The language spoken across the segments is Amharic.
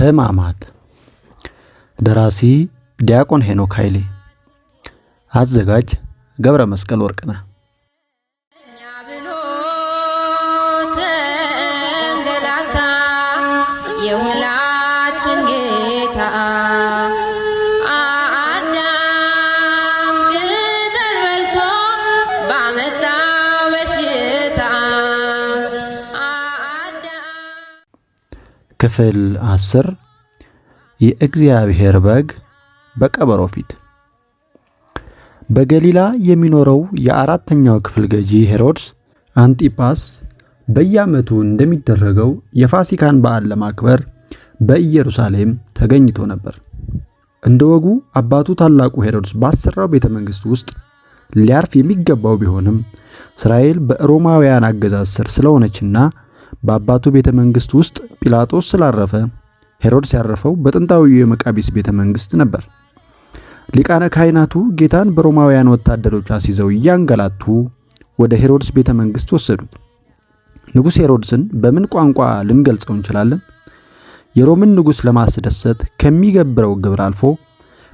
ሕማማት ደራሲ ዲያቆን ሄኖክ ኃይሌ አዘጋጅ ገብረ መስቀል ወርቅነህ የሁላችን ጌታ አዳም ቅጠል በልቶ ባመጣው በሽታ ክፍል 10 የእግዚአብሔር በግ በቀበሮ ፊት። በገሊላ የሚኖረው የአራተኛው ክፍል ገዢ ሄሮድስ አንጢጳስ በየዓመቱ እንደሚደረገው የፋሲካን በዓል ለማክበር በኢየሩሳሌም ተገኝቶ ነበር። እንደ ወጉ አባቱ ታላቁ ሄሮድስ ባሰራው ቤተመንግስት ውስጥ ሊያርፍ የሚገባው ቢሆንም እስራኤል በሮማውያን አገዛዝ ስር ስለሆነችና በአባቱ ቤተመንግስት ውስጥ ጲላጦስ ስላረፈ ሄሮድስ ያረፈው በጥንታዊው የመቃቢስ ቤተመንግስት ነበር። ሊቃነ ካህናቱ ጌታን በሮማውያን ወታደሮች አስይዘው እያንገላቱ ወደ ሄሮድስ ቤተመንግስት ወሰዱት። ንጉሥ ሄሮድስን በምን ቋንቋ ልንገልጸው እንችላለን? የሮምን ንጉሥ ለማስደሰት ከሚገብረው ግብር አልፎ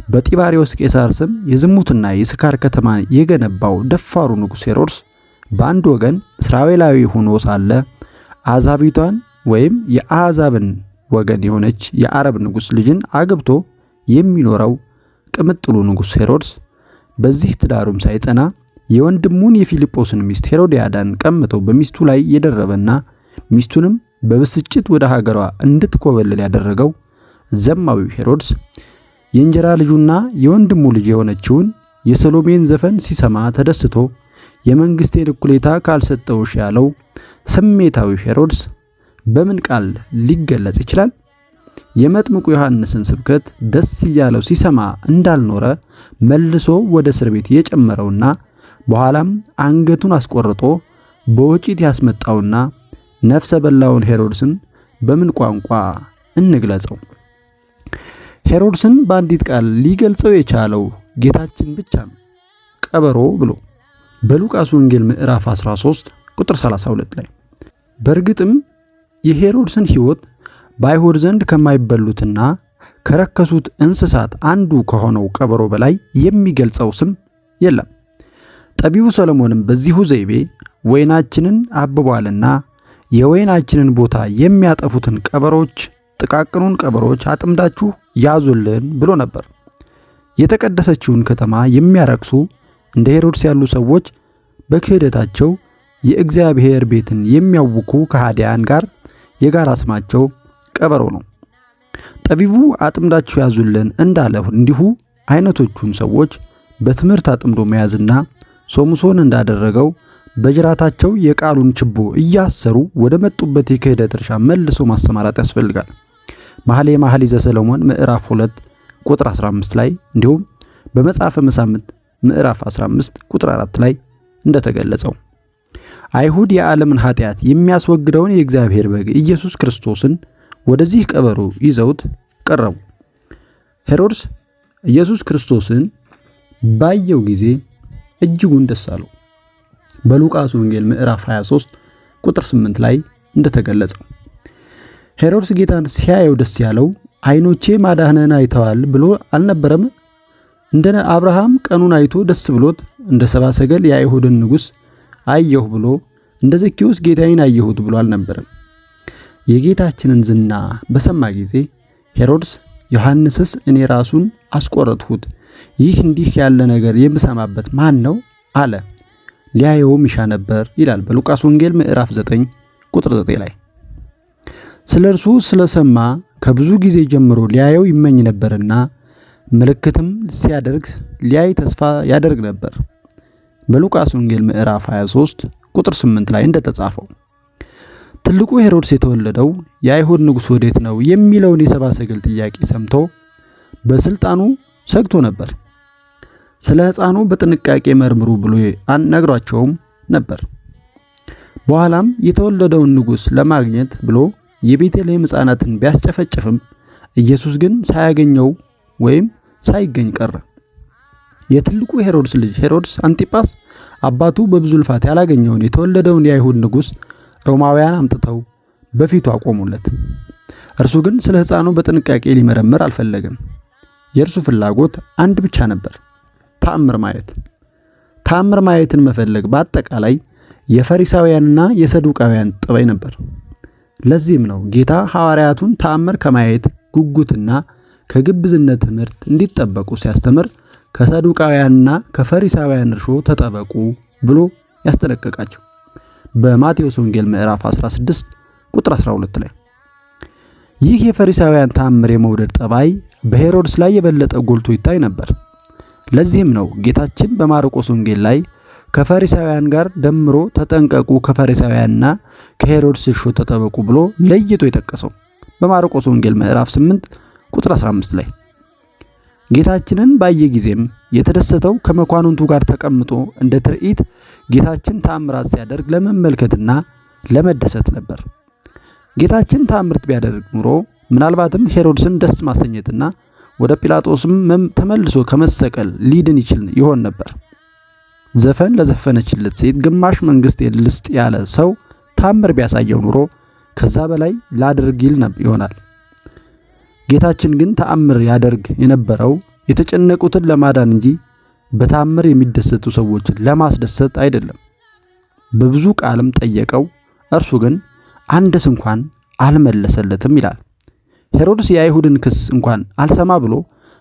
በጢባሪዎስ ቄሳር ስም የዝሙትና የስካር ከተማን የገነባው ደፋሩ ንጉሥ ሄሮድስ በአንድ ወገን እስራኤላዊ ሆኖ ሳለ አዛቢቷን ወይም የአሕዛብን ወገን የሆነች የአረብ ንጉሥ ልጅን አግብቶ የሚኖረው ቅምጥሉ ንጉሥ ሄሮድስ በዚህ ትዳሩም ሳይጸና የወንድሙን የፊልጶስን ሚስት ሄሮዲያዳን ቀምቶ በሚስቱ ላይ የደረበና ሚስቱንም በብስጭት ወደ ሀገሯ እንድትኮበልል ያደረገው ዘማዊው ሄሮድስ የእንጀራ ልጁና የወንድሙ ልጅ የሆነችውን የሰሎሜን ዘፈን ሲሰማ ተደስቶ የመንግስቴን እኩሌታ ካልሰጠውሽ ያለው ስሜታዊ ሄሮድስ በምን ቃል ሊገለጽ ይችላል? የመጥምቁ ዮሐንስን ስብከት ደስ እያለው ሲሰማ እንዳልኖረ መልሶ ወደ እስር ቤት የጨመረውና በኋላም አንገቱን አስቆርጦ በወጪት ያስመጣውና ነፍሰ በላውን ሄሮድስን በምን ቋንቋ እንግለጸው? ሄሮድስን በአንዲት ቃል ሊገልጸው የቻለው ጌታችን ብቻ ነው፣ ቀበሮ ብሎ በሉቃስ ወንጌል ምዕራፍ 13 ቁጥር 32 ላይ። በእርግጥም የሄሮድስን ሕይወት በአይሁድ ዘንድ ከማይበሉትና ከረከሱት እንስሳት አንዱ ከሆነው ቀበሮ በላይ የሚገልጸው ስም የለም። ጠቢቡ ሰሎሞንም በዚሁ ዘይቤ ወይናችንን አብቧልና የወይናችንን ቦታ የሚያጠፉትን ቀበሮች ጥቃቅኑን ቀበሮች አጥምዳችሁ ያዙልን ብሎ ነበር። የተቀደሰችውን ከተማ የሚያረክሱ እንደ ሄሮድስ ያሉ ሰዎች በክህደታቸው የእግዚአብሔር ቤትን የሚያውኩ ከሃዲያን ጋር የጋራ ስማቸው ቀበሮ ነው። ጠቢቡ አጥምዳችሁ ያዙልን እንዳለ እንዲሁ አይነቶቹን ሰዎች በትምህርት አጥምዶ መያዝና ሶምሶን እንዳደረገው በጅራታቸው የቃሉን ችቦ እያሰሩ ወደ መጡበት የክህደት እርሻ መልሶ ማሰማራት ያስፈልጋል። መኃልየ ዘሰሎሞን ምዕራፍ 2 ቁጥር 15 ላይ እንዲሁም በመጽሐፈ መሳፍንት ምዕራፍ 15 ቁጥር 4 ላይ እንደተገለጸው አይሁድ የዓለምን ኃጢአት የሚያስወግደውን የእግዚአብሔር በግ ኢየሱስ ክርስቶስን ወደዚህ ቀበሮ ይዘውት ቀረቡ። ሄሮድስ ኢየሱስ ክርስቶስን ባየው ጊዜ እጅጉን ደስ አለው። በሉቃስ ወንጌል ምዕራፍ 23 ቁጥር 8 ላይ እንደተገለጸው ሄሮድስ ጌታን ሲያየው ደስ ያለው ዓይኖቼ ማዳንህን አይተዋል ብሎ አልነበረም? እንደ አብርሃም ቀኑን አይቶ ደስ ብሎት እንደ ሰብአ ሰገል የአይሁድን ንጉሥ አየሁ ብሎ እንደ ዘኪዮስ ጌታዬን አየሁት ብሎ አልነበረም? የጌታችንን ዝና በሰማ ጊዜ ሄሮድስ ዮሐንስስ እኔ ራሱን አስቆረጥሁት፣ ይህ እንዲህ ያለ ነገር የምሰማበት ማን ነው አለ። ሊያየውም ይሻ ነበር ይላል በሉቃስ ወንጌል ምዕራፍ 9 ቁጥር 9 ላይ። ስለ እርሱ ስለሰማ ከብዙ ጊዜ ጀምሮ ሊያየው ይመኝ ነበርና ምልክትም ሲያደርግ ሊያይ ተስፋ ያደርግ ነበር። በሉቃስ ወንጌል ምዕራፍ 23 ቁጥር 8 ላይ እንደተጻፈው ትልቁ ሄሮድስ የተወለደው የአይሁድ ንጉሥ ወዴት ነው የሚለውን የሰብአ ሰገል ጥያቄ ሰምቶ በስልጣኑ ሰግቶ ነበር። ስለ ሕፃኑ በጥንቃቄ መርምሩ ብሎ ነግሯቸውም ነበር። በኋላም የተወለደውን ንጉሥ ለማግኘት ብሎ የቤተልሔም ሕፃናትን ቢያስጨፈጭፍም ኢየሱስ ግን ሳያገኘው ወይም ሳይገኝ ቀረ። የትልቁ ሄሮድስ ልጅ ሄሮድስ አንጢጳስ አባቱ በብዙ ልፋት ያላገኘውን የተወለደውን የአይሁድ ንጉሥ ሮማውያን አምጥተው በፊቱ አቆሙለት። እርሱ ግን ስለ ሕፃኑ በጥንቃቄ ሊመረምር አልፈለገም። የእርሱ ፍላጎት አንድ ብቻ ነበር፣ ተአምር ማየት። ተአምር ማየትን መፈለግ በአጠቃላይ የፈሪሳውያንና የሰዱቃውያን ጠባይ ነበር። ለዚህም ነው ጌታ ሐዋርያቱን ተአምር ከማየት ጉጉትና ከግብዝነት ትምህርት እንዲጠበቁ ሲያስተምር ከሰዱቃውያንና ከፈሪሳውያን እርሾ ተጠበቁ ብሎ ያስጠነቀቃቸው በማቴዎስ ወንጌል ምዕራፍ 16 ቁጥር 12 ላይ። ይህ የፈሪሳውያን ተአምር የመውደድ ጠባይ በሄሮድስ ላይ የበለጠ ጎልቶ ይታይ ነበር። ለዚህም ነው ጌታችን በማርቆስ ወንጌል ላይ ከፈሪሳውያን ጋር ደምሮ ተጠንቀቁ፣ ከፈሪሳውያንና ከሄሮድስ እርሾ ተጠበቁ ብሎ ለይቶ የጠቀሰው በማርቆስ ወንጌል ምዕራፍ 8 ቁጥር 15 ላይ። ጌታችንን ባየ ጊዜም የተደሰተው ከመኳንንቱ ጋር ተቀምጦ እንደ ትርኢት ጌታችን ተአምራት ሲያደርግ ለመመልከትና ለመደሰት ነበር። ጌታችን ተአምርት ቢያደርግ ኑሮ ምናልባትም ሄሮድስን ደስ ማሰኘትና ወደ ጲላጦስም ተመልሶ ከመሰቀል ሊድን ይችል ይሆን ነበር። ዘፈን ለዘፈነችለት ሴት ግማሽ መንግስት ልስጥ ያለ ሰው ተአምር ቢያሳየው ኑሮ ከዛ በላይ ላድርግ ይል ይሆናል። ጌታችን ግን ተአምር ያደርግ የነበረው የተጨነቁትን ለማዳን እንጂ በተአምር የሚደሰቱ ሰዎችን ለማስደሰት አይደለም። በብዙ ቃልም ጠየቀው፣ እርሱ ግን አንድስ እንኳን አልመለሰለትም ይላል። ሄሮድስ የአይሁድን ክስ እንኳን አልሰማ ብሎ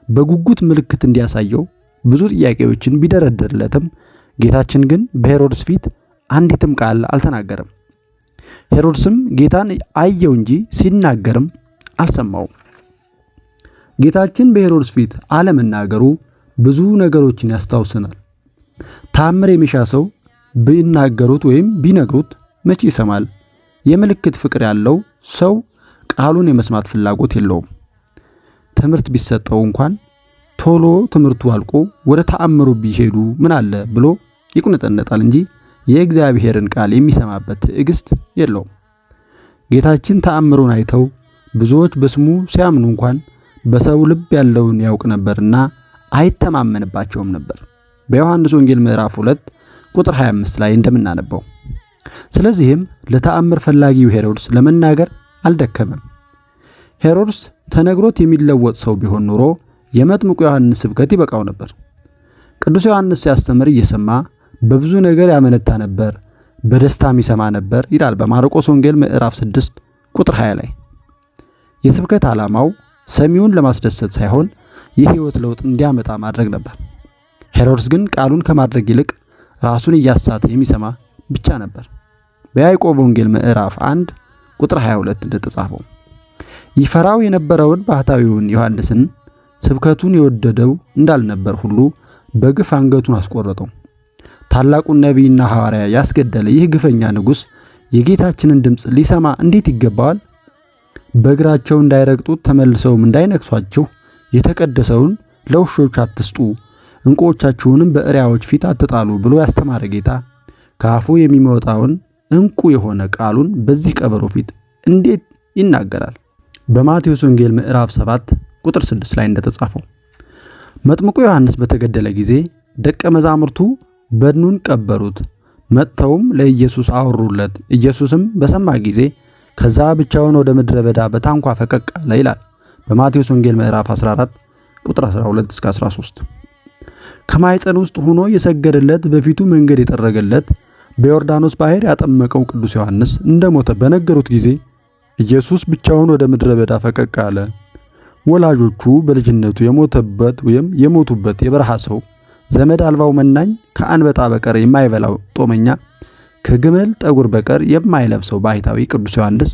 በጉጉት ምልክት እንዲያሳየው ብዙ ጥያቄዎችን ቢደረድርለትም ጌታችን ግን በሄሮድስ ፊት አንዲትም ቃል አልተናገረም። ሄሮድስም ጌታን አየው እንጂ ሲናገርም አልሰማውም። ጌታችን በሄሮድስ ፊት አለመናገሩ ብዙ ነገሮችን ያስታውሰናል። ተአምር የሚሻ ሰው ቢናገሩት ወይም ቢነግሩት መቼ ይሰማል? የምልክት ፍቅር ያለው ሰው ቃሉን የመስማት ፍላጎት የለውም። ትምህርት ቢሰጠው እንኳን ቶሎ ትምህርቱ አልቆ ወደ ተአምሩ ቢሄዱ ምን አለ ብሎ ይቁነጠነጣል እንጂ የእግዚአብሔርን ቃል የሚሰማበት ትዕግስት የለውም። ጌታችን ተአምሩን አይተው ብዙዎች በስሙ ሲያምኑ እንኳን በሰው ልብ ያለውን ያውቅ ነበርና አይተማመንባቸውም ነበር በዮሐንስ ወንጌል ምዕራፍ 2 ቁጥር 25 ላይ እንደምናነበው። ስለዚህም ለተአምር ፈላጊው ሄሮድስ ለመናገር አልደከመም። ሄሮድስ ተነግሮት የሚለወጥ ሰው ቢሆን ኖሮ የመጥምቁ ዮሐንስ ስብከት ይበቃው ነበር። ቅዱስ ዮሐንስ ሲያስተምር እየሰማ በብዙ ነገር ያመነታ ነበር፣ በደስታም ይሰማ ነበር ይላል በማርቆስ ወንጌል ምዕራፍ 6 ቁጥር 20 ላይ። የስብከት ዓላማው ሰሚውን ለማስደሰት ሳይሆን የህይወት ለውጥ እንዲያመጣ ማድረግ ነበር። ሄሮድስ ግን ቃሉን ከማድረግ ይልቅ ራሱን እያሳተ የሚሰማ ብቻ ነበር። በያዕቆብ ወንጌል ምዕራፍ 1 ቁጥር 22 እንደተጻፈው ይፈራው የነበረውን ባህታዊውን ዮሐንስን ስብከቱን የወደደው እንዳልነበር ሁሉ በግፍ አንገቱን አስቆረጠው። ታላቁን ነቢይና ሐዋርያ ያስገደለ ይህ ግፈኛ ንጉሥ የጌታችንን ድምፅ ሊሰማ እንዴት ይገባዋል? በእግራቸው እንዳይረግጡት ተመልሰውም እንዳይነክሷችሁ የተቀደሰውን ለውሾች አትስጡ፣ ዕንቁዎቻችሁንም በእሪያዎች ፊት አትጣሉ ብሎ ያስተማረ ጌታ ከአፉ የሚወጣውን ዕንቁ የሆነ ቃሉን በዚህ ቀበሮ ፊት እንዴት ይናገራል? በማቴዎስ ወንጌል ምዕራፍ 7 ቁጥር 6 ላይ እንደተጻፈው መጥምቁ ዮሐንስ በተገደለ ጊዜ ደቀ መዛሙርቱ በድኑን ቀበሩት፣ መጥተውም ለኢየሱስ አወሩለት። ኢየሱስም በሰማ ጊዜ ከዛ ብቻውን ወደ ምድረ በዳ በታንኳ ፈቀቅ አለ ይላል በማቴዎስ ወንጌል ምዕራፍ 14 ቁጥር 12 እስከ 13። ከማኅፀን ውስጥ ሆኖ የሰገደለት በፊቱ መንገድ የጠረገለት በዮርዳኖስ ባህር ያጠመቀው ቅዱስ ዮሐንስ እንደሞተ በነገሩት ጊዜ ኢየሱስ ብቻውን ወደ ምድረ በዳ ፈቀቅ አለ። ወላጆቹ በልጅነቱ የሞተበት ወይም የሞቱበት የበረሃ ሰው፣ ዘመድ አልባው መናኝ፣ ከአንበጣ በቀር የማይበላው ጦመኛ፣ ከግመል ጠጉር በቀር የማይለብሰው ባህታዊ ቅዱስ ዮሐንስ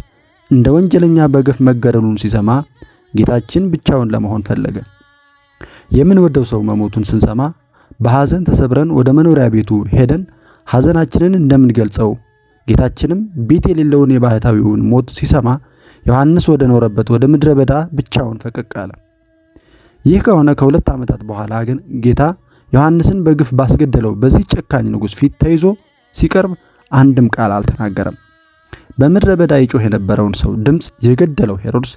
እንደ ወንጀለኛ በግፍ መገደሉን ሲሰማ ጌታችን ብቻውን ለመሆን ፈለገ። የምንወደው ሰው መሞቱን ስንሰማ በሐዘን ተሰብረን ወደ መኖሪያ ቤቱ ሄደን ሐዘናችንን እንደምንገልጸው ጌታችንም ቤት የሌለውን የባህታዊውን ሞት ሲሰማ ዮሐንስ ወደ ኖረበት ወደ ምድረ በዳ ብቻውን ፈቀቅ አለ። ይህ ከሆነ ከ2 ዓመታት በኋላ ግን ጌታ ዮሐንስን በግፍ ባስገደለው በዚህ ጨካኝ ንጉሥ ፊት ተይዞ ሲቀርብ አንድም ቃል አልተናገረም። በምድረ በዳ ይጮህ የነበረውን ሰው ድምፅ የገደለው ሄሮድስ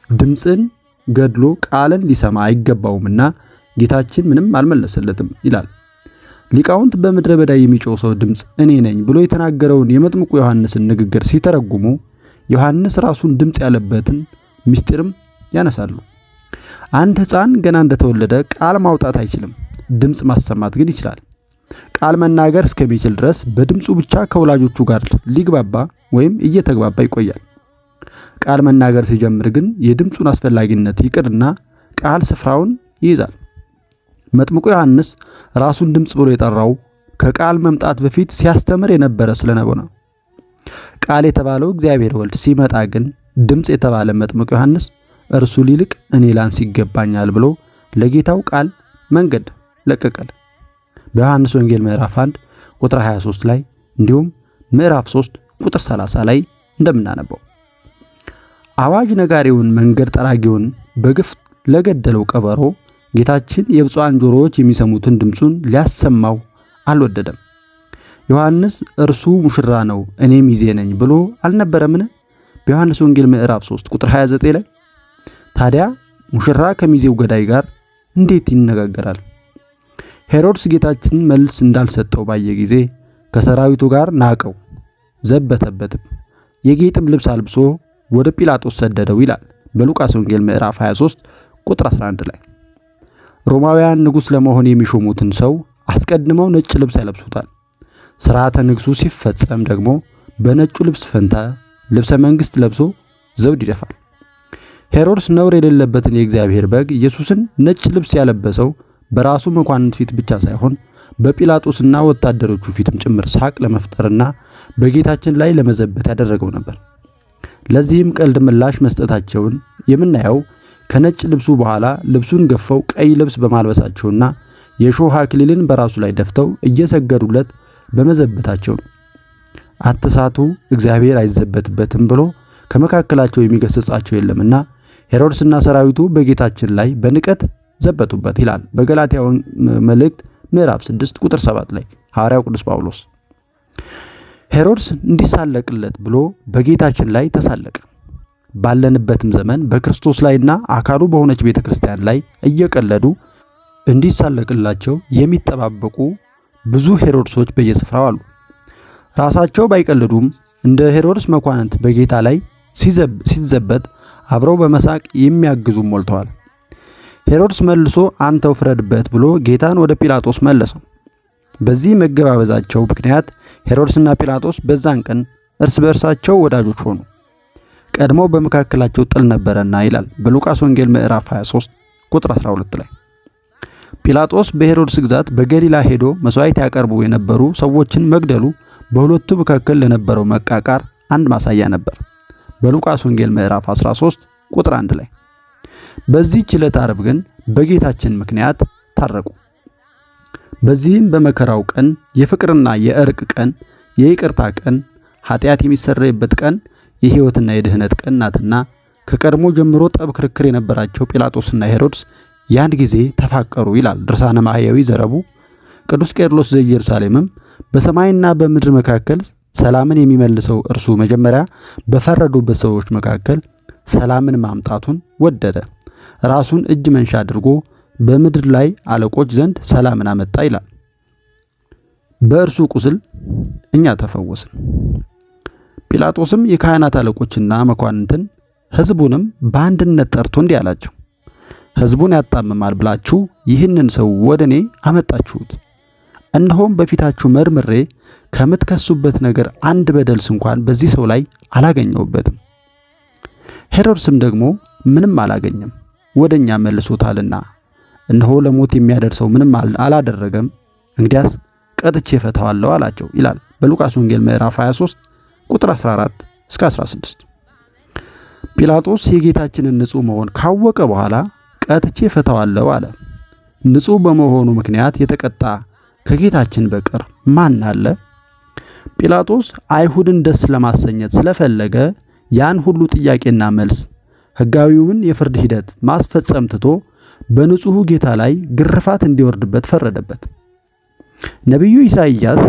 ድምፅን ገድሎ ቃልን ሊሰማ አይገባውምና ጌታችን ምንም አልመለሰለትም ይላል። ሊቃውንት በምድረ በዳ የሚጮህ ሰው ድምፅ እኔ ነኝ ብሎ የተናገረውን የመጥምቁ ዮሐንስን ንግግር ሲተረጉሙ ዮሐንስ ራሱን ድምፅ ያለበትን ምስጢርም ያነሳሉ። አንድ ሕፃን ገና እንደተወለደ ቃል ማውጣት አይችልም፣ ድምፅ ማሰማት ግን ይችላል። ቃል መናገር እስከሚችል ድረስ በድምፁ ብቻ ከወላጆቹ ጋር ሊግባባ ወይም እየተግባባ ይቆያል። ቃል መናገር ሲጀምር ግን የድምፁን አስፈላጊነት ይቅርና ቃል ስፍራውን ይይዛል። መጥምቁ ዮሐንስ ራሱን ድምፅ ብሎ የጠራው ከቃል መምጣት በፊት ሲያስተምር የነበረ ስለነበረ ነው። ቃል የተባለው እግዚአብሔር ወልድ ሲመጣ ግን ድምፅ የተባለ መጥምቁ ዮሐንስ እርሱ ሊልቅ እኔ ላንስ ይገባኛል ብሎ ለጌታው ቃል መንገድ ለቀቀል። በዮሐንስ ወንጌል ምዕራፍ 1 ቁጥር 23 ላይ እንዲሁም ምዕራፍ 3 ቁጥር 30 ላይ እንደምናነበው አዋጅ ነጋሪውን መንገድ ጠራጊውን በግፍ ለገደለው ቀበሮ ጌታችን የብፁዓን ጆሮዎች የሚሰሙትን ድምፁን ሊያሰማው አልወደደም። ዮሐንስ እርሱ ሙሽራ ነው እኔ ሚዜ ነኝ ብሎ አልነበረምን? በዮሐንስ ወንጌል ምዕራፍ 3 ቁጥር 29 ላይ ታዲያ ሙሽራ ከሚዜው ገዳይ ጋር እንዴት ይነጋገራል? ሄሮድስ ጌታችን መልስ እንዳልሰጠው ባየ ጊዜ ከሰራዊቱ ጋር ናቀው፣ ዘበተበትም፣ የጌጥም ልብስ አልብሶ ወደ ጲላጦስ ሰደደው ይላል በሉቃስ ወንጌል ምዕራፍ 23 ቁጥር 11 ላይ። ሮማውያን ንጉሥ ለመሆን የሚሾሙትን ሰው አስቀድመው ነጭ ልብስ ያለብሱታል። ሥርዓተ ንግሡ ሲፈጸም ደግሞ በነጩ ልብስ ፈንታ ልብሰ መንግሥት ለብሶ ዘውድ ይደፋል። ሄሮድስ ነውር የሌለበትን የእግዚአብሔር በግ ኢየሱስን ነጭ ልብስ ያለበሰው በራሱ መኳንንት ፊት ብቻ ሳይሆን በጲላጦስና ወታደሮቹ ፊትም ጭምር ሳቅ ለመፍጠርና በጌታችን ላይ ለመዘበት ያደረገው ነበር። ለዚህም ቀልድ ምላሽ መስጠታቸውን የምናየው ከነጭ ልብሱ በኋላ ልብሱን ገፈው ቀይ ልብስ በማልበሳቸውና የሾህ አክሊልን በራሱ ላይ ደፍተው እየሰገዱለት በመዘበታቸው ነው። አትሳቱ፣ እግዚአብሔር አይዘበትበትም ብሎ ከመካከላቸው የሚገስጻቸው የለምና ሄሮድስና ሰራዊቱ በጌታችን ላይ በንቀት ዘበቱበት ይላል በገላትያ መልእክት ምዕራፍ 6 ቁጥር 7 ላይ ሐዋርያው ቅዱስ ጳውሎስ። ሄሮድስ እንዲሳለቅለት ብሎ በጌታችን ላይ ተሳለቀ። ባለንበትም ዘመን በክርስቶስ ላይና አካሉ በሆነች ቤተክርስቲያን ላይ እየቀለዱ እንዲሳለቅላቸው የሚጠባበቁ ብዙ ሄሮድሶች በየስፍራው አሉ። ራሳቸው ባይቀልዱም እንደ ሄሮድስ መኳንንት በጌታ ላይ ሲዘበት አብረው በመሳቅ የሚያግዙ ሞልተዋል። ሄሮድስ መልሶ አንተው ፍረድበት ብሎ ጌታን ወደ ጲላጦስ መለሰው። በዚህ መገባበዛቸው ምክንያት ሄሮድስና ጲላጦስ በዛን ቀን እርስ በእርሳቸው ወዳጆች ሆኑ። ቀድሞ በመካከላቸው ጥል ነበረና ይላል በሉቃስ ወንጌል ምዕራፍ 23 ቁጥር 12 ላይ። ጲላጦስ በሄሮድስ ግዛት በገሊላ ሄዶ መስዋዕት ያቀርቡ የነበሩ ሰዎችን መግደሉ በሁለቱ መካከል ለነበረው መቃቃር አንድ ማሳያ ነበር። በሉቃስ ወንጌል ምዕራፍ 13 ቁጥር 1 ላይ። በዚህ ዕለት ዓርብ ግን በጌታችን ምክንያት ታረቁ። በዚህም በመከራው ቀን የፍቅርና የእርቅ ቀን፣ የይቅርታ ቀን፣ ኃጢአት የሚሰረይበት ቀን፣ የሕይወትና የድህነት ቀን ናትና ከቀድሞ ጀምሮ ጠብ ክርክር የነበራቸው ጲላጦስና ሄሮድስ ያን ጊዜ ተፋቀሩ ይላል ድርሳነ ማህያዊ ዘረቡ። ቅዱስ ቄርሎስ ዘኢየሩሳሌምም በሰማይና በምድር መካከል ሰላምን የሚመልሰው እርሱ መጀመሪያ በፈረዱበት ሰዎች መካከል ሰላምን ማምጣቱን ወደደ። ራሱን እጅ መንሻ አድርጎ በምድር ላይ አለቆች ዘንድ ሰላምን አመጣ ይላል። በእርሱ ቁስል እኛ ተፈወስን። ጲላጦስም የካህናት አለቆችና መኳንንትን ሕዝቡንም በአንድነት ጠርቶ እንዲህ አላቸው፣ ሕዝቡን ያጣምማል ብላችሁ ይህንን ሰው ወደ እኔ አመጣችሁት። እነሆም በፊታችሁ መርምሬ ከምትከሱበት ነገር አንድ በደልስ እንኳን በዚህ ሰው ላይ አላገኘሁበትም። ሄሮድስም ደግሞ ምንም አላገኘም፣ ወደኛ መልሶታልና እነሆ ለሞት የሚያደርሰው ምንም አላደረገም። እንግዲያስ ቀጥቼ እፈታዋለሁ አላቸው ይላል በሉቃስ ወንጌል ምዕራፍ 23 ቁጥር 14 እስከ 16። ጲላጦስ የጌታችንን ንጹሕ መሆን ካወቀ በኋላ ቀጥቼ እፈታዋለሁ አለ። ንጹሕ በመሆኑ ምክንያት የተቀጣ ከጌታችን በቀር ማን አለ? ጲላጦስ አይሁድን ደስ ለማሰኘት ስለፈለገ ያን ሁሉ ጥያቄና መልስ ሕጋዊውን የፍርድ ሂደት ማስፈጸም ትቶ በንጹሑ ጌታ ላይ ግርፋት እንዲወርድበት ፈረደበት። ነቢዩ ኢሳይያስ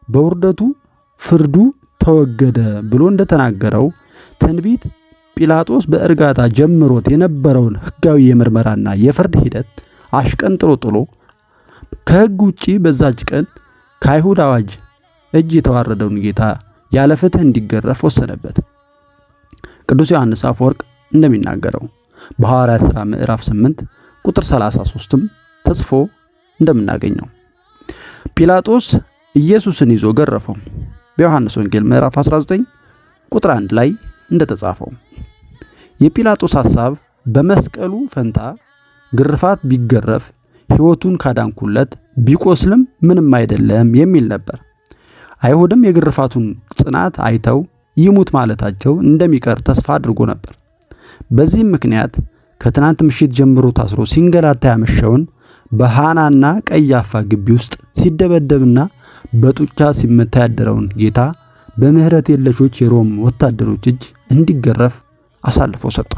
በውርደቱ ፍርዱ ተወገደ ብሎ እንደተናገረው ትንቢት ጲላጦስ በእርጋታ ጀምሮት የነበረውን ሕጋዊ የምርመራና የፍርድ ሂደት አሽቀንጥሮ ጥሎ ከሕግ ውጪ በዛች ቀን ከአይሁድ አዋጅ እጅ የተዋረደውን ጌታ ያለ ፍትህ እንዲገረፍ ወሰነበት። ቅዱስ ዮሐንስ አፈወርቅ እንደሚናገረው በሐዋርያት ሥራ ምዕራፍ 8 ቁጥር 33ም ተጽፎ እንደምናገኘው ጲላጦስ ኢየሱስን ይዞ ገረፈው። በዮሐንስ ወንጌል ምዕራፍ 19 ቁጥር 1 ላይ እንደተጻፈው የጲላጦስ ሐሳብ በመስቀሉ ፈንታ ግርፋት ቢገረፍ ሕይወቱን ካዳንኩለት ቢቆስልም ምንም አይደለም የሚል ነበር። አይሁድም የግርፋቱን ጽናት አይተው ይሙት ማለታቸው እንደሚቀር ተስፋ አድርጎ ነበር። በዚህም ምክንያት ከትናንት ምሽት ጀምሮ ታስሮ ሲንገላታ ያመሸውን በሐናና ቀያፋ ግቢ ውስጥ ሲደበደብና በጡጫ ሲመታ ያደረውን ጌታ በምህረት የለሾች የሮም ወታደሮች እጅ እንዲገረፍ አሳልፎ ሰጠ።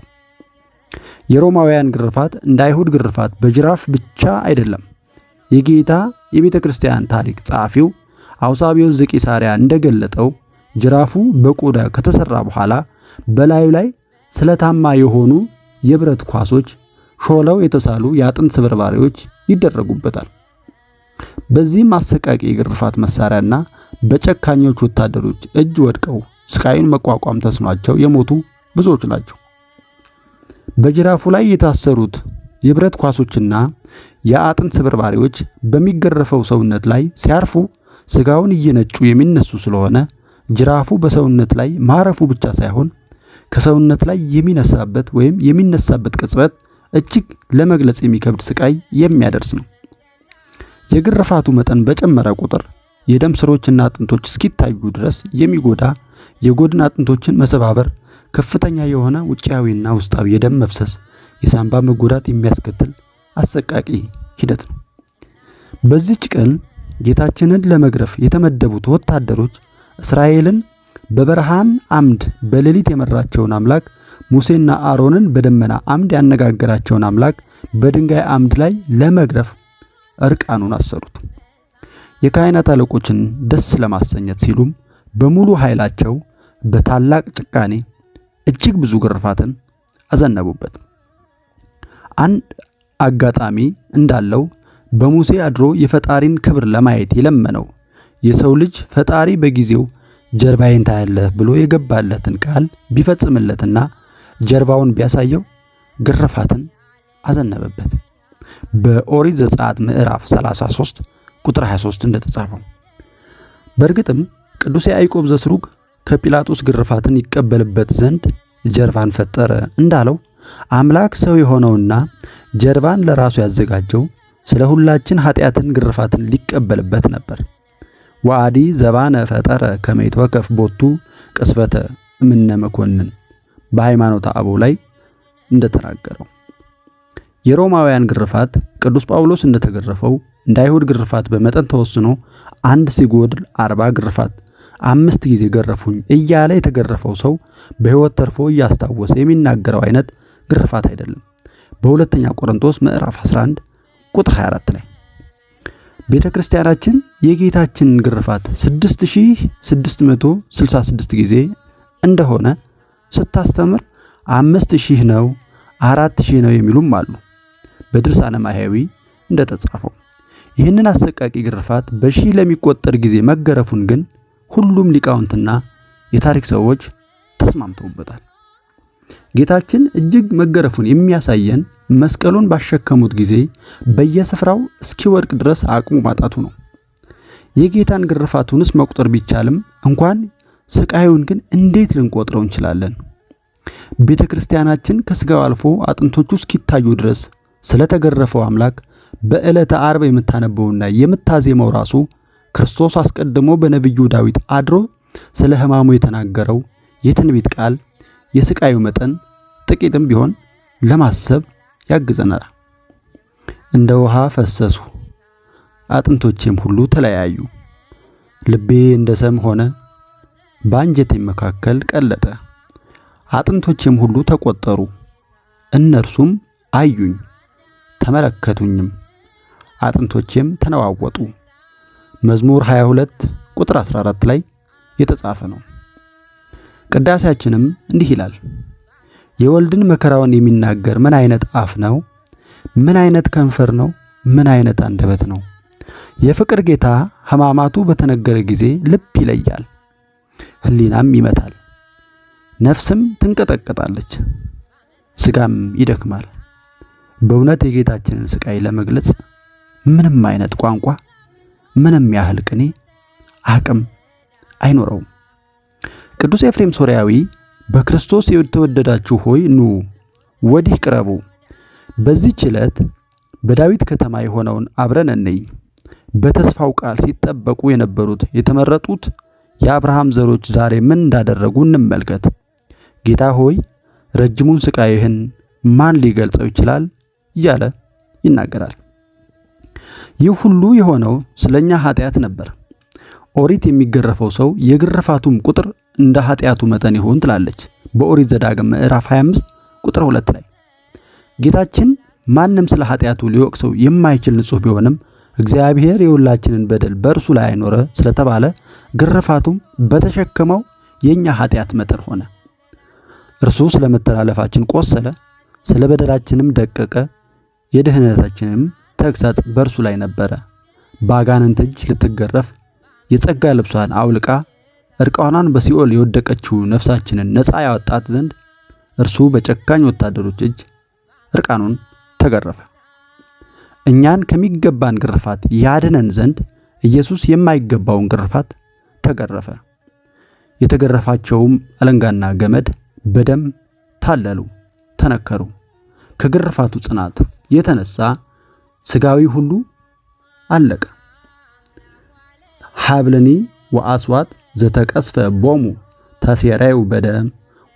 የሮማውያን ግርፋት እንደ አይሁድ ግርፋት በጅራፍ ብቻ አይደለም። የጌታ የቤተ ክርስቲያን ታሪክ ጸሐፊው አውሳቢዮስ ዘቂሳርያ እንደገለጠው ጅራፉ በቆዳ ከተሰራ በኋላ በላዩ ላይ ስለታማ የሆኑ የብረት ኳሶች ሾለው የተሳሉ የአጥንት ስብርባሪዎች ይደረጉበታል። በዚህም አሰቃቂ የግርፋት መሳሪያና በጨካኞች ወታደሮች እጅ ወድቀው ስቃዩን መቋቋም ተስኗቸው የሞቱ ብዙዎች ናቸው። በጅራፉ ላይ የታሰሩት የብረት ኳሶችና የአጥንት ስብርባሪዎች በሚገረፈው ሰውነት ላይ ሲያርፉ ስጋውን እየነጩ የሚነሱ ስለሆነ ጅራፉ በሰውነት ላይ ማረፉ ብቻ ሳይሆን ከሰውነት ላይ የሚነሳበት ቅጽበት እጅግ ለመግለጽ የሚከብድ ስቃይ የሚያደርስ ነው። የግርፋቱ መጠን በጨመረ ቁጥር የደም ስሮችና አጥንቶች እስኪታዩ ድረስ የሚጎዳ የጎድን አጥንቶችን መሰባበር፣ ከፍተኛ የሆነ ውጫዊና ውስጣዊ የደም መፍሰስ፣ የሳንባ መጎዳት የሚያስከትል አሰቃቂ ሂደት ነው። በዚህች ቀን ጌታችንን ለመግረፍ የተመደቡት ወታደሮች እስራኤልን በብርሃን አምድ በሌሊት የመራቸውን አምላክ፣ ሙሴና አሮንን በደመና አምድ ያነጋገራቸውን አምላክ በድንጋይ አምድ ላይ ለመግረፍ እርቃኑን አሰሩት። የካህናት አለቆችን ደስ ለማሰኘት ሲሉም በሙሉ ኃይላቸው በታላቅ ጭካኔ እጅግ ብዙ ግርፋትን አዘነቡበት። አንድ አጋጣሚ እንዳለው በሙሴ አድሮ የፈጣሪን ክብር ለማየት የለመነው የሰው ልጅ ፈጣሪ በጊዜው ጀርባዬን ታያለህ ብሎ የገባለትን ቃል ቢፈጽምለትና ጀርባውን ቢያሳየው ግርፋትን አዘነበበት። በኦሪት ዘጸአት ምዕራፍ 33 ቁጥር 23 እንደተጻፈው በእርግጥም ቅዱስ ያዕቆብ ዘስሩግ ከጲላጦስ ግርፋትን ይቀበልበት ዘንድ ጀርባን ፈጠረ እንዳለው አምላክ ሰው የሆነውና ጀርባን ለራሱ ያዘጋጀው ስለ ሁላችን ኃጢአትን ግርፋትን ሊቀበልበት ነበር። ወአዲ ዘባነ ፈጠረ ከመይትወከፍ ቦቱ ቅስፈተ እምነ መኮንን በሃይማኖተ አበው ላይ እንደተናገረው የሮማውያን ግርፋት ቅዱስ ጳውሎስ እንደተገረፈው እንደ አይሁድ ግርፋት በመጠን ተወስኖ አንድ ሲጎድል 40 ግርፋት 5 ጊዜ ገረፉኝ እያለ የተገረፈው ሰው በሕይወት ተርፎ እያስታወሰ የሚናገረው አይነት ግርፋት አይደለም። በሁለተኛ ቆሮንቶስ ምዕራፍ 11 ቁጥር 24 ላይ ቤተ ክርስቲያናችን የጌታችንን ግርፋት 6666 ጊዜ እንደሆነ ስታስተምር 5000 ነው 4000 ነው የሚሉም አሉ። በድርሳነ ማህያዊ እንደተጻፈው ይህንን አሰቃቂ ግርፋት በሺህ ለሚቆጠር ጊዜ መገረፉን ግን ሁሉም ሊቃውንትና የታሪክ ሰዎች ተስማምተውበታል። ጌታችን እጅግ መገረፉን የሚያሳየን መስቀሉን ባሸከሙት ጊዜ በየስፍራው እስኪወድቅ ድረስ አቅሙ ማጣቱ ነው። የጌታን ግርፋቱንስ መቁጠር ቢቻልም እንኳን ስቃዩን ግን እንዴት ልንቆጥረው እንችላለን? ቤተ ክርስቲያናችን ከስጋው አልፎ አጥንቶቹ እስኪታዩ ድረስ ስለተገረፈው አምላክ በዕለተ ዓርብ የምታነበውና የምታዜመው ራሱ ክርስቶስ አስቀድሞ በነቢዩ ዳዊት አድሮ ስለ ሕማሙ የተናገረው የትንቢት ቃል የስቃዩ መጠን ጥቂትም ቢሆን ለማሰብ ያግዘናል። እንደ ውሃ ፈሰሱ፣ አጥንቶቼም ሁሉ ተለያዩ። ልቤ እንደ ሰም ሆነ፣ በአንጀቴም መካከል ቀለጠ። አጥንቶቼም ሁሉ ተቆጠሩ፣ እነርሱም አዩኝ ተመለከቱኝም፣ አጥንቶቼም ተነዋወጡ። መዝሙር 22 ቁጥር 14 ላይ የተጻፈ ነው። ቅዳሴያችንም እንዲህ ይላል። የወልድን መከራውን የሚናገር ምን አይነት አፍ ነው? ምን አይነት ከንፈር ነው? ምን አይነት አንደበት ነው? የፍቅር ጌታ ሕማማቱ በተነገረ ጊዜ ልብ ይለያል፣ ሕሊናም ይመታል። ነፍስም ትንቀጠቀጣለች፣ ስጋም ይደክማል። በእውነት የጌታችንን ስቃይ ለመግለጽ ምንም አይነት ቋንቋ፣ ምንም ያህል ቅኔ አቅም አይኖረውም። ቅዱስ ኤፍሬም ሶርያዊ በክርስቶስ የተወደዳችሁ ሆይ ኑ ወዲህ ቅረቡ፣ በዚህች ዕለት በዳዊት ከተማ የሆነውን አብረን እንይ። በተስፋው ቃል ሲጠበቁ የነበሩት የተመረጡት የአብርሃም ዘሮች ዛሬ ምን እንዳደረጉ እንመልከት። ጌታ ሆይ ረጅሙን ስቃይህን ማን ሊገልጸው ይችላል? እያለ ይናገራል። ይህ ሁሉ የሆነው ስለኛ ኃጢአት ነበር። ኦሪት የሚገረፈው ሰው የግርፋቱም ቁጥር እንደ ኃጢአቱ መጠን ይሆን ትላለች በኦሪት ዘዳግም ምዕራፍ 25 ቁጥር 2 ላይ። ጌታችን ማንም ስለ ኃጢአቱ ሊወቅሰው የማይችል ንጹሕ ቢሆንም እግዚአብሔር የሁላችንን በደል በእርሱ ላይ አይኖረ ስለተባለ ግርፋቱም በተሸከመው የኛ ኃጢአት መጠን ሆነ። እርሱ ስለ መተላለፋችን ቆሰለ፣ ስለ በደላችንም ደቀቀ፣ የድህነታችንም ተግሳጽ በእርሱ ላይ ነበረ። በአጋንንት እጅ ልትገረፍ የጸጋ ልብሷን አውልቃ እርቃኗን በሲኦል የወደቀችው ነፍሳችንን ነፃ ያወጣት ዘንድ እርሱ በጨካኝ ወታደሮች እጅ እርቃኑን ተገረፈ። እኛን ከሚገባን ግርፋት ያድነን ዘንድ ኢየሱስ የማይገባውን ግርፋት ተገረፈ። የተገረፋቸውም አለንጋና ገመድ በደም ታለሉ፣ ተነከሩ። ከግርፋቱ ጽናት የተነሳ ስጋዊ ሁሉ አለቀ። ሀብለኒ ወአስዋት ዘተቀስፈ ቦሙ ተሴራዩ በደም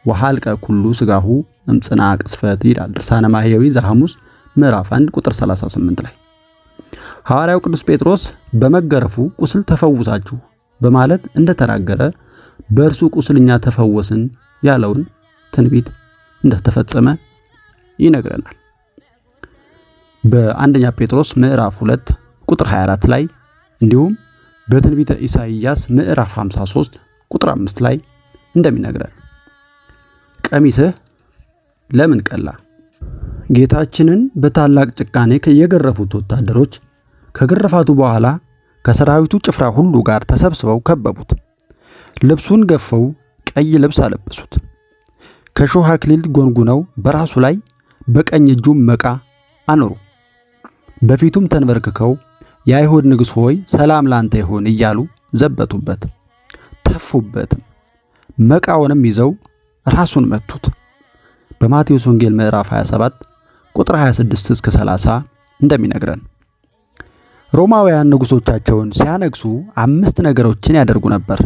ወሃልቀ ኩሉ ስጋሁ እምጽና ቅስፈት ይላል ድርሳነ ማህየዊ ዘሐሙስ ምዕራፍ 1 ቁጥር 38 ላይ። ሐዋርያው ቅዱስ ጴጥሮስ በመገረፉ ቁስል ተፈውሳችሁ በማለት እንደተናገረ በእርሱ ቁስልኛ ተፈወስን ያለውን ትንቢት እንደተፈጸመ ይነግረናል። በአንደኛ ጴጥሮስ ምዕራፍ 2 ቁጥር 24 ላይ እንዲሁም በትንቢተ ኢሳይያስ ምዕራፍ 53 ቁጥር 5 ላይ እንደሚነግረን ቀሚስህ ለምን ቀላ? ጌታችንን በታላቅ ጭካኔ የገረፉት ወታደሮች ከግርፋቱ በኋላ ከሰራዊቱ ጭፍራ ሁሉ ጋር ተሰብስበው ከበቡት። ልብሱን ገፈው ቀይ ልብስ አለበሱት። ከሾህ አክሊል ጎንጉነው በራሱ ላይ በቀኝ እጁም መቃ አኖሩ። በፊቱም ተንበርክከው የአይሁድ ንጉሥ ሆይ ሰላም ላንተ ይሁን እያሉ ዘበቱበት፣ ተፉበትም። መቃውንም ይዘው ራሱን መቱት። በማቴዎስ ወንጌል ምዕራፍ 27 ቁጥር 26 እስከ 30 እንደሚነግረን ሮማውያን ንጉሶቻቸውን ሲያነግሱ 5 ነገሮችን ያደርጉ ነበር።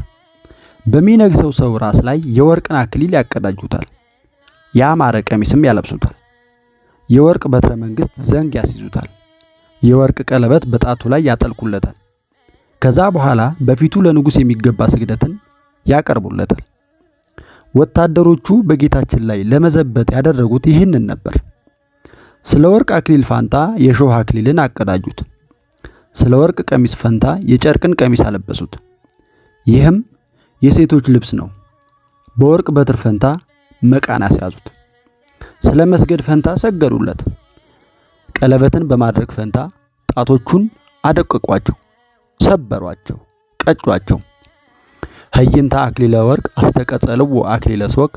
በሚነግሰው ሰው ራስ ላይ የወርቅን አክሊል ያቀዳጁታል፣ ያማረ ቀሚስም ያለብሱታል፣ የወርቅ በትረ መንግስት ዘንግ ያስይዙታል፣ የወርቅ ቀለበት በጣቱ ላይ ያጠልቁለታል። ከዛ በኋላ በፊቱ ለንጉሥ የሚገባ ስግደትን ያቀርቡለታል። ወታደሮቹ በጌታችን ላይ ለመዘበት ያደረጉት ይህንን ነበር። ስለ ወርቅ አክሊል ፋንታ የሾህ አክሊልን አቀዳጁት። ስለ ወርቅ ቀሚስ ፈንታ የጨርቅን ቀሚስ አለበሱት። ይህም የሴቶች ልብስ ነው። በወርቅ በትር ፈንታ መቃን አስያዙት። ስለ መስገድ ፈንታ ሰገዱለት። ቀለበትን በማድረግ ፈንታ ጣቶቹን አደቀቋቸው፣ ሰበሯቸው፣ ቀጯቸው። ህይንተ አክሊለ ወርቅ አስተቀጸልዎ አክሊለ ሶክ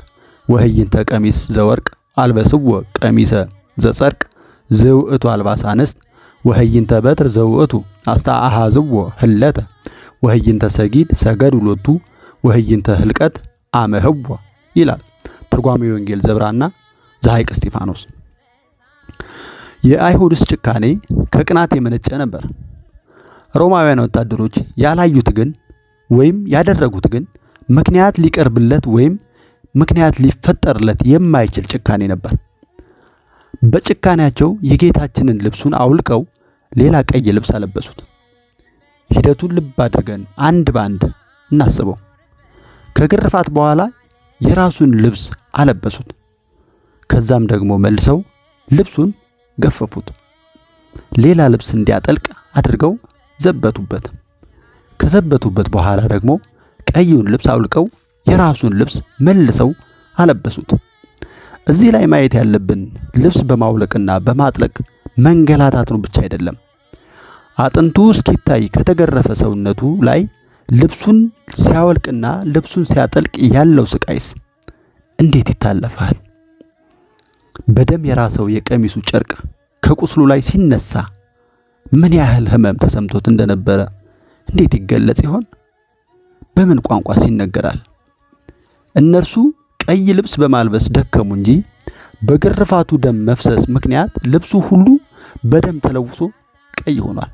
ወህይንተ ቀሚስ ዘወርቅ አልበስዎ ቀሚሰ ዘጸርቅ ዘውእቱ አልባሳ አንስት ወህይንተ በትር ዘውእቱ አስተአሃዝዎ ህለተ ወህይንተ ሰጊድ ሰገዱ ሎቱ ወህይንተ ህልቀት አመህዎ ይላል ትርጓሜ ወንጌል ዘብራና ዘሐይቅ እስጢፋኖስ። የአይሁድስ ጭካኔ ከቅናት የመነጨ ነበር። ሮማውያን ወታደሮች ያላዩት ግን ወይም ያደረጉት ግን ምክንያት ሊቀርብለት ወይም ምክንያት ሊፈጠርለት የማይችል ጭካኔ ነበር። በጭካኔያቸው የጌታችንን ልብሱን አውልቀው ሌላ ቀይ ልብስ አለበሱት። ሂደቱን ልብ አድርገን አንድ ባንድ እናስበው። ከግርፋት በኋላ የራሱን ልብስ አለበሱት። ከዛም ደግሞ መልሰው ልብሱን ገፈፉት። ሌላ ልብስ እንዲያጠልቅ አድርገው ዘበቱበት። ከዘበቱበት በኋላ ደግሞ ቀዩን ልብስ አውልቀው የራሱን ልብስ መልሰው አለበሱት። እዚህ ላይ ማየት ያለብን ልብስ በማውለቅና በማጥለቅ መንገላታቱን ብቻ አይደለም። አጥንቱ እስኪታይ ከተገረፈ ሰውነቱ ላይ ልብሱን ሲያወልቅና ልብሱን ሲያጠልቅ ያለው ስቃይስ እንዴት ይታለፋል? በደም የራሰው የቀሚሱ ጨርቅ ከቁስሉ ላይ ሲነሳ ምን ያህል ሕመም ተሰምቶት እንደነበረ እንዴት ይገለጽ ይሆን? በምን ቋንቋስ ይነገራል? እነርሱ ቀይ ልብስ በማልበስ ደከሙ እንጂ በግርፋቱ ደም መፍሰስ ምክንያት ልብሱ ሁሉ በደም ተለውሶ ቀይ ሆኗል።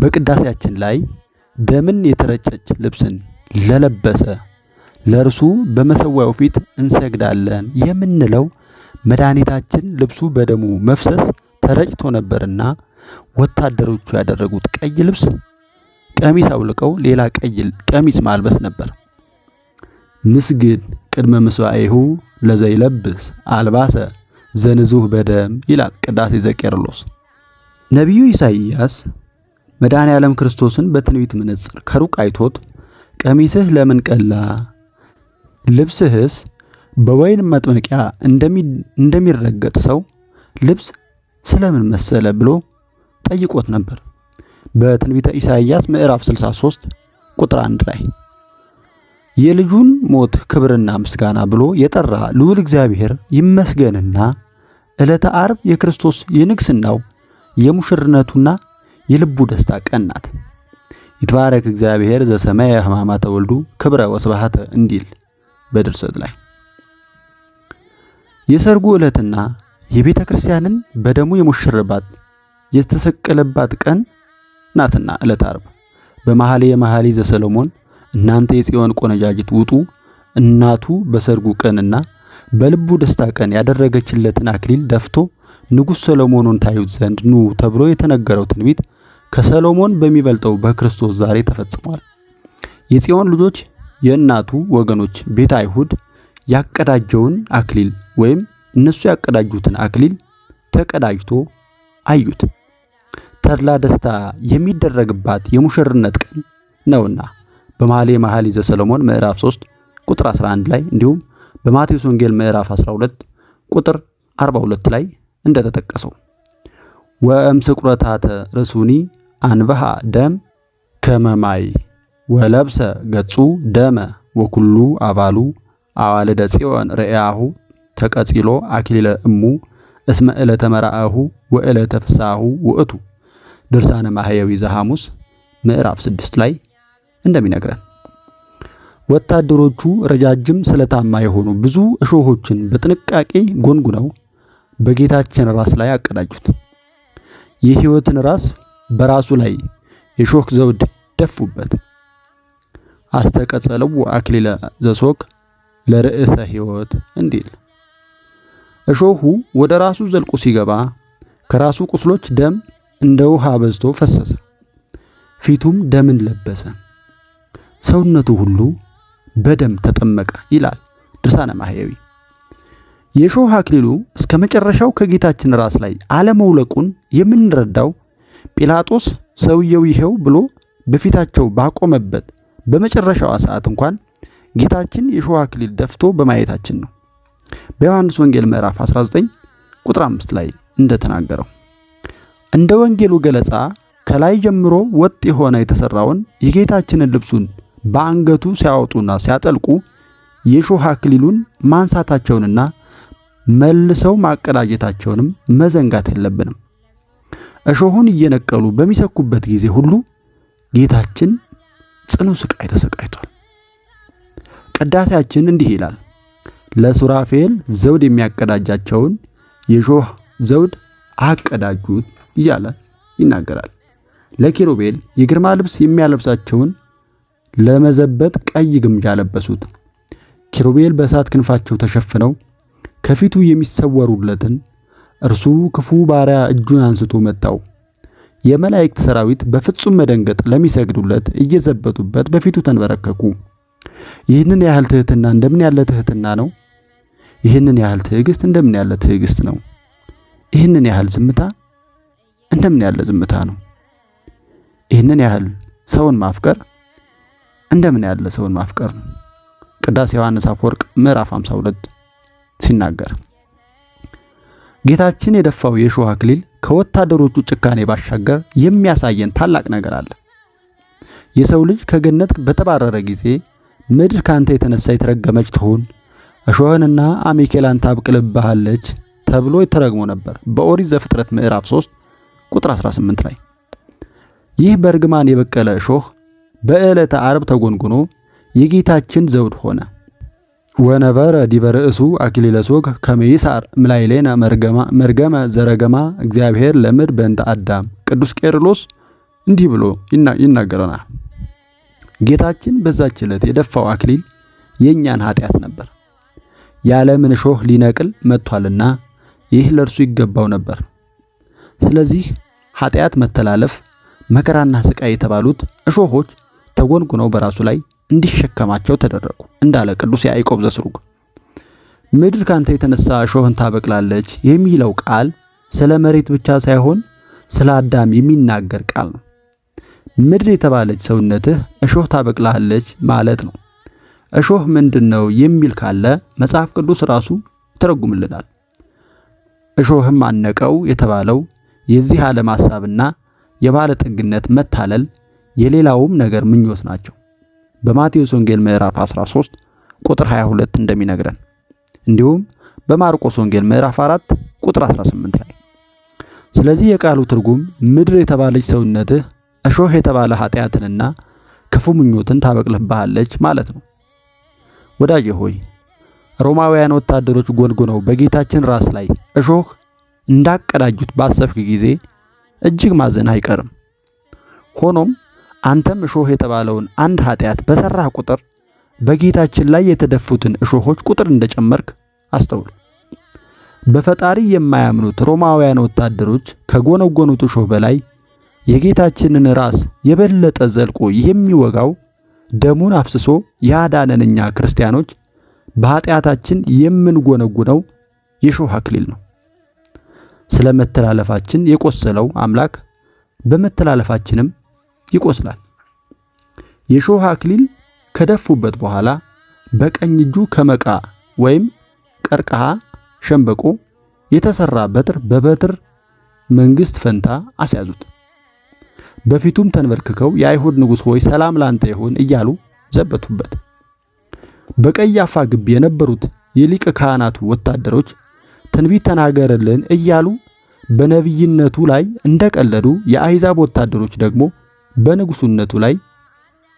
በቅዳሴያችን ላይ ደምን የተረጨች ልብስን ለለበሰ ለእርሱ በመሠዊያው ፊት እንሰግዳለን የምንለው መድኃኒታችን ልብሱ በደሙ መፍሰስ ተረጭቶ ነበርና ወታደሮቹ ያደረጉት ቀይ ልብስ ቀሚስ አውልቀው ሌላ ቀይ ቀሚስ ማልበስ ነበር። ንስግድ ቅድመ ምስዋዕሁ ለዘይለብስ አልባሰ ዘንዙህ በደም ይላል ቅዳሴ ዘቄርሎስ። ነቢዩ ኢሳይያስ መድኃኔ ዓለም ክርስቶስን በትንቢት መነጽር ከሩቅ አይቶት ቀሚስህ ለምን ቀላ? ልብስህስ በወይን መጥመቂያ እንደሚረገጥ ሰው ልብስ ስለምን መሰለ ብሎ ጠይቆት ነበር። በትንቢተ ኢሳይያስ ምዕራፍ 63 ቁጥር 1 ላይ የልጁን ሞት ክብርና ምስጋና ብሎ የጠራ ልዑል እግዚአብሔር ይመስገንና ዕለተ ዓርብ የክርስቶስ የንግስናው የሙሽርነቱና የልቡ ደስታ ቀን ናት። ይትባረክ እግዚአብሔር ዘሰማየ ሕማማተ ወልዱ ክብረ ወስብሐተ እንዲል በድርሰት ላይ የሰርጉ ዕለትና የቤተ ክርስቲያንን በደሙ የሙሽርባት የተሰቀለባት ቀን ናትና ዕለተ ዓርብ በመኃልየ መኃልይ ዘሰሎሞን እናንተ የጽዮን ቆነጃጅት ውጡ እናቱ በሰርጉ ቀንና በልቡ ደስታ ቀን ያደረገችለትን አክሊል ደፍቶ ንጉሥ ሰሎሞንን ታዩት ዘንድ ኑ ተብሎ የተነገረው ትንቢት ከሰሎሞን በሚበልጠው በክርስቶስ ዛሬ ተፈጽሟል። የጽዮን ልጆች የእናቱ ወገኖች ቤተ አይሁድ ያቀዳጀውን አክሊል ወይም እነሱ ያቀዳጁትን አክሊል ተቀዳጅቶ አዩት። ተድላ ደስታ የሚደረግባት የሙሽርነት ቀን ነውና በመኃልየ መኃልይ ዘሰሎሞን ምዕራፍ 3 ቁጥር 11 ላይ እንዲሁም በማቴዎስ ወንጌል ምዕራፍ 12 ቁጥር 42 ላይ እንደተጠቀሰው ወእምስቁረታተ ርሱኒ አንበሃ ደም ከመማይ ወለብሰ ገጹ ደመ ወኩሉ አባሉ አዋልደ ጽዮን ርአያሁ ተቀጺሎ አክሊለ እሙ እስመ ዕለተ መርአሁ ወዕለተ ፍስሐሁ ውእቱ ድርሳነ ማህየዊ ዘሐሙስ ምዕራፍ 6 ላይ እንደሚነግረን ወታደሮቹ ረጃጅም ስለታማ የሆኑ ብዙ እሾሆችን በጥንቃቄ ጎንጉነው በጌታችን ራስ ላይ አቀዳጁት። የሕይወትን ራስ በራሱ ላይ የሾህ ዘውድ ደፉበት። አስተቀጸለው አክሊለ ዘሶክ ለርዕሰ ሕይወት እንዲል እሾሁ ወደ ራሱ ዘልቆ ሲገባ ከራሱ ቁስሎች ደም እንደ ውሃ በዝቶ ፈሰሰ። ፊቱም ደምን ለበሰ፣ ሰውነቱ ሁሉ በደም ተጠመቀ ይላል ድርሳነ ማህየዊ። የሾህ አክሊሉ እስከ መጨረሻው ከጌታችን ራስ ላይ አለመውለቁን የምንረዳው ጲላጦስ ሰውየው ይሄው ብሎ በፊታቸው ባቆመበት በመጨረሻዋ ሰዓት እንኳን ጌታችን የሾህ አክሊል ደፍቶ በማየታችን ነው። በዮሐንስ ወንጌል ምዕራፍ 19 ቁጥር 5 ላይ እንደተናገረው እንደ ወንጌሉ ገለጻ ከላይ ጀምሮ ወጥ የሆነ የተሰራውን የጌታችንን ልብሱን በአንገቱ ሲያወጡና ሲያጠልቁ የሾህ አክሊሉን ማንሳታቸውንና መልሰው ማቀዳጀታቸውንም መዘንጋት የለብንም። እሾሁን እየነቀሉ በሚሰኩበት ጊዜ ሁሉ ጌታችን ጽኑ ስቃይ ተሰቃይቷል። ቅዳሴያችን እንዲህ ይላል፣ ለሱራፌል ዘውድ የሚያቀዳጃቸውን የሾህ ዘውድ አቀዳጁት እያለ ይናገራል። ለኪሩቤል የግርማ ልብስ የሚያለብሳቸውን ለመዘበት ቀይ ግምጃ ለበሱት። ኪሩቤል በእሳት ክንፋቸው ተሸፍነው ከፊቱ የሚሰወሩለትን እርሱ ክፉ ባሪያ እጁን አንስቶ መታው። የመላእክት ሰራዊት በፍጹም መደንገጥ ለሚሰግዱለት እየዘበቱበት በፊቱ ተንበረከኩ። ይህንን ያህል ትህትና እንደምን ያለ ትህትና ነው! ይህንን ያህል ትዕግስት እንደምን ያለ ትዕግስት ነው! ይህንን ያህል ዝምታ እንደምን ያለ ዝምታ ነው! ይህንን ያህል ሰውን ማፍቀር እንደምን ያለ ሰውን ማፍቀር ነው! ቅዳሴ ዮሐንስ አፈወርቅ ምዕራፍ 52 ሲናገር ጌታችን የደፋው የሾህ አክሊል ከወታደሮቹ ጭካኔ ባሻገር የሚያሳየን ታላቅ ነገር አለ። የሰው ልጅ ከገነት በተባረረ ጊዜ ምድር ካንተ የተነሳ የተረገመች ትሁን፣ እሾህንና አሜኬላን ታበቅልብሃለች ተብሎ ተረግሞ ነበር በኦሪት ዘፍጥረት ምዕራፍ 3 ቁጥር 18 ላይ። ይህ በእርግማን የበቀለ እሾህ በዕለተ ዓርብ ተጎንጉኖ የጌታችን ዘውድ ሆነ። ወነበረ ዲበ ርእሱ አክሊለ ሦክ ከመ ይስዓር እምላዕሌነ መርገመ ዘረገማ እግዚአብሔር ለምድር በእንተ አዳም። ቅዱስ ቄርሎስ እንዲህ ብሎ ይናገረናል። ጌታችን በዛች ዕለት የደፋው አክሊል የእኛን ኃጢአት ነበር። የዓለምን እሾህ ሊነቅል መጥቷልና ይህ ለእርሱ ይገባው ነበር። ስለዚህ ኃጢአት፣ መተላለፍ፣ መከራና ስቃይ የተባሉት እሾሆች ተጎንጉነው በራሱ ላይ እንዲሸከማቸው ተደረጉ እንዳለ ቅዱስ ያዕቆብ ዘስሩግ። ምድር ካንተ የተነሳ እሾህን ታበቅላለች የሚለው ቃል ስለ መሬት ብቻ ሳይሆን ስለ አዳም የሚናገር ቃል ነው። ምድር የተባለች ሰውነትህ እሾህ ታበቅላለች ማለት ነው። እሾህ ምንድነው የሚል ካለ መጽሐፍ ቅዱስ ራሱ ይተረጉምልናል። እሾህም አነቀው የተባለው የዚህ ዓለም ሐሳብና የባለጠግነት መታለል የሌላውም ነገር ምኞት ናቸው። በማቴዎስ ወንጌል ምዕራፍ 13 ቁጥር 22 እንደሚነግረን፣ እንዲሁም በማርቆስ ወንጌል ምዕራፍ 4 ቁጥር 18 ላይ። ስለዚህ የቃሉ ትርጉም ምድር የተባለች ሰውነትህ እሾህ የተባለ ኃጢአትንና ክፉ ምኞትን ታበቅልብሃለች ማለት ነው። ወዳጄ ሆይ ሮማውያን ወታደሮች ጎንጉነው በጌታችን ራስ ላይ እሾህ እንዳቀዳጁት ባሰብክ ጊዜ እጅግ ማዘን አይቀርም። ሆኖም አንተም እሾህ የተባለውን አንድ ኃጢአት በሰራህ ቁጥር በጌታችን ላይ የተደፉትን እሾሆች ቁጥር እንደጨመርክ አስተውል። በፈጣሪ የማያምኑት ሮማውያን ወታደሮች ከጎነጎኑት እሾህ በላይ የጌታችንን ራስ የበለጠ ዘልቆ የሚወጋው ደሙን አፍስሶ ያዳነን እኛ ክርስቲያኖች በኃጢአታችን የምንጎነጉነው የእሾህ አክሊል ነው። ስለ መተላለፋችን የቆሰለው አምላክ በመተላለፋችንም ይቆስላል። የእሾህ አክሊል ከደፉበት በኋላ በቀኝ እጁ ከመቃ ወይም ቀርቀሃ ሸምበቆ የተሰራ በትር በበትር መንግስት ፈንታ አስያዙት። በፊቱም ተንበርክከው የአይሁድ ንጉሥ ሆይ ሰላም ላንተ ይሁን እያሉ ዘበቱበት። በቀያፋ ግቢ የነበሩት የሊቀ ካህናቱ ወታደሮች ትንቢት ተናገረልን እያሉ በነቢይነቱ ላይ እንደቀለዱ፣ የአሕዛብ ወታደሮች ደግሞ በንጉሱነቱ ላይ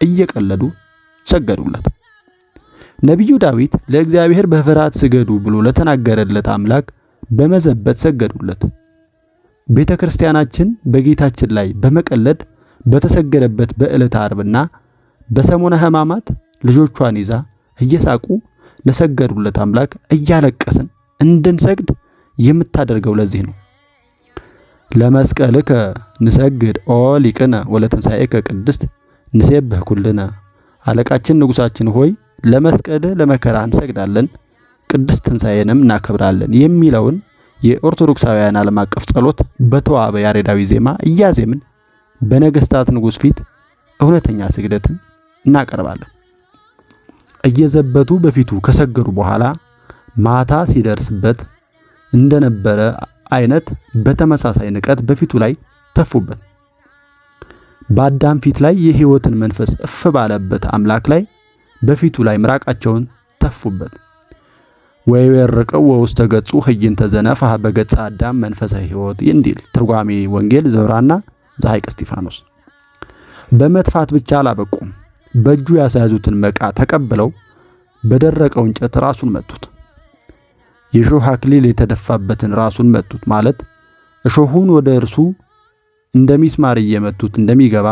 እየቀለዱ ሰገዱለት። ነቢዩ ዳዊት ለእግዚአብሔር በፍርሃት ስገዱ ብሎ ለተናገረለት አምላክ በመዘበት ሰገዱለት። ቤተ ክርስቲያናችን በጌታችን ላይ በመቀለድ በተሰገደበት በዕለተ ዓርብና በሰሙነ ሕማማት ልጆቿን ይዛ እየሳቁ ለሰገዱለት አምላክ እያለቀስን እንድንሰግድ የምታደርገው ለዚህ ነው። ለመስቀልከ ንሰግድ ኦ ሊቅነ ወለትንሣኤከ ቅድስት ንሴብህ ኩልነ። አለቃችን ንጉሳችን ሆይ ለመስቀልህ ለመከራ እንሰግዳለን፣ ቅድስት ትንሣኤንም እናከብራለን የሚለውን የኦርቶዶክሳውያን ዓለም አቀፍ ጸሎት በተዋበ ያሬዳዊ ዜማ እያዜምን በነገስታት ንጉሥ ፊት እውነተኛ ስግደትን እናቀርባለን። እየዘበቱ በፊቱ ከሰገዱ በኋላ ማታ ሲደርስበት እንደነበረ አይነት በተመሳሳይ ንቀት በፊቱ ላይ ተፉበት። በአዳም ፊት ላይ የሕይወትን መንፈስ እፍ ባለበት አምላክ ላይ በፊቱ ላይ ምራቃቸውን ተፉበት። ወይወርቀው ውስተ ገጹ ህይንተ ዘነፍሐ በገጸ አዳም መንፈሰ ሕይወት እንዲል ትርጓሜ ወንጌል ዘብራና ዘሐይቅ እስጢፋኖስ። በመጥፋት ብቻ አላበቁም። በእጁ ያሳያዙትን መቃ ተቀብለው በደረቀው እንጨት ራሱን መቱት። የእሾህ አክሊል የተደፋበትን ራሱን መቱት ማለት እሾሁን ወደ እርሱ እንደሚስማር እየመቱት እንደሚገባ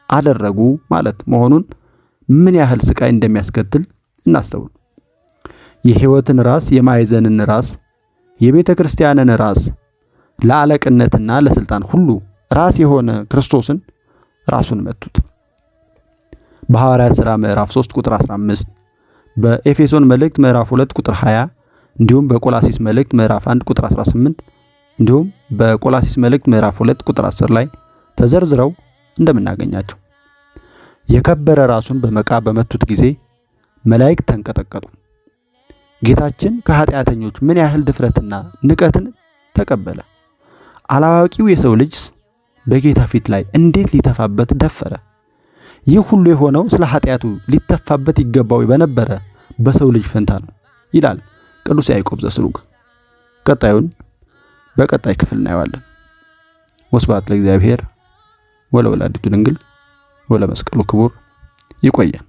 አደረጉ ማለት መሆኑን ምን ያህል ስቃይ እንደሚያስከትል እናስተውል። የሕይወትን ራስ፣ የማዕዘንን ራስ፣ የቤተ ክርስቲያንን ራስ፣ ለአለቅነትና ለስልጣን ሁሉ ራስ የሆነ ክርስቶስን ራሱን መቱት። በሐዋርያት ሥራ ምዕራፍ 3 ቁጥር 15፣ በኤፌሶን መልእክት ምዕራፍ 2 ቁጥር 20፣ እንዲሁም በቆላሲስ መልእክት ምዕራፍ 1 ቁጥር 18፣ እንዲሁም በቆላሲስ መልእክት ምዕራፍ 2 ቁጥር 10 ላይ ተዘርዝረው እንደምናገኛቸው የከበረ ራሱን በመቃ በመቱት ጊዜ መላእክት ተንቀጠቀጡ። ጌታችን ከኃጢአተኞች ምን ያህል ድፍረትና ንቀትን ተቀበለ? አላዋቂው የሰው ልጅስ በጌታ ፊት ላይ እንዴት ሊተፋበት ደፈረ? ይህ ሁሉ የሆነው ስለ ኃጢአቱ ሊተፋበት ይገባው በነበረ በሰው ልጅ ፈንታ ነው። ይላል ቅዱስ ያዕቆብ ዘስሩግ። ቀጣዩን በቀጣይ ክፍል እናየዋለን። ወስብሐት ለእግዚአብሔር ወለወላዲቱ ድንግል ወለመስቀሉ ክቡር። ይቆየን።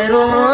ሮሮ